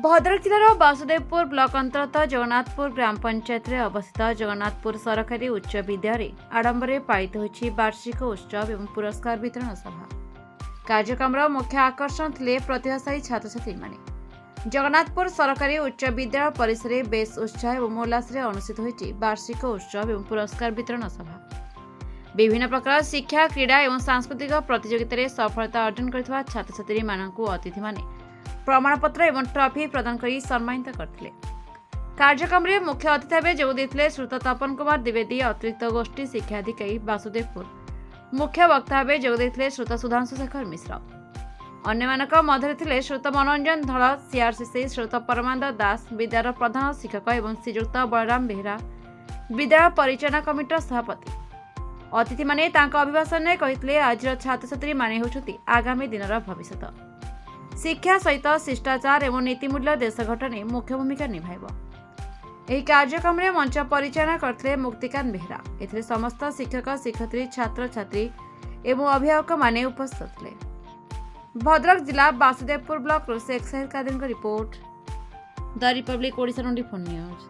Bhadrak जिलार Basudevpur block अंतर्गत जगन्नाथपुर ग्राम पंचायत रे अवस्थित जगन्नाथपुर सरकारी उच्च विद्यालय आडंबर पालित होछि वार्षिक उत्सव एवं पुरस्कार वितरण सभा। कार्यक्रम मुख्य आकर्षण थे प्रतिभाशाली छात्र छात्री माने। जगन्नाथपुर सरकारी उच्च विद्यालय परिसर बेस उत्साह और उल्लास अनुष्ठित होछि वार्षिक उत्सव एवं पुरस्कार वितरण सभा। विभिन्न प्रकार शिक्षा क्रीड़ा और सांस्कृतिक प्रतियोगिता सफलता अर्जन करथिबा छात्र छात्री मानकु अतिथि माने प्रमाणपत्र एवं ट्रॉफी प्रदान कर सम्मानित करथिले। कार्यक्रम में मुख्य अतिथि भाव जोग देथिले श्रोता तपन कुमार द्विवेदी अतिरिक्त गोष्ठी शिक्षा अधिकारी बासुदेवपुर। मुख्य वक्ता भाव जोग देथिले श्रोता सुधांशु शेखर मिश्र। अन्यमानक मध्य थिले श्रोता मनोरंजन धड़ सीआरसीसी श्रोता परमानंद दास विद्यालय प्रधान शिक्षक एवं श्रीजुक्त बलराम बेहरा विद्यालय परिचालना कमिटर सभापति। अतिथि माने तांका अभिभाषण में कहिथिले आज छात्र छात्री माने होछथि आगामी दिनर भविष्य। शिक्षा सहित शिष्टाचार एवं नीतिमूल्य देश गठन मुख्य भूमिका निभाइब। ଏହି କାର୍ଯ୍ୟକ୍ରମରେ ମଞ୍ଚ ପରିଚାଳନା କରିଥିଲେ ମୁକ୍ତିକାନ୍ତ ବେହେରା। ଏଥିରେ ସମସ୍ତ ଶିକ୍ଷକ ଶିକ୍ଷୟିତ୍ରୀ ଛାତ୍ର ଛାତ୍ରୀ ଏବଂ ଅଭିଭାବକମାନେ ଉପସ୍ଥିତ ଥିଲେ। ଭଦ୍ରକ ଜିଲ୍ଲା ବାସୁଦେବପୁର ବ୍ଲକରୁ शेख ସାହିଦ କାଦିରଙ୍କ report the republic Odisha 24 news.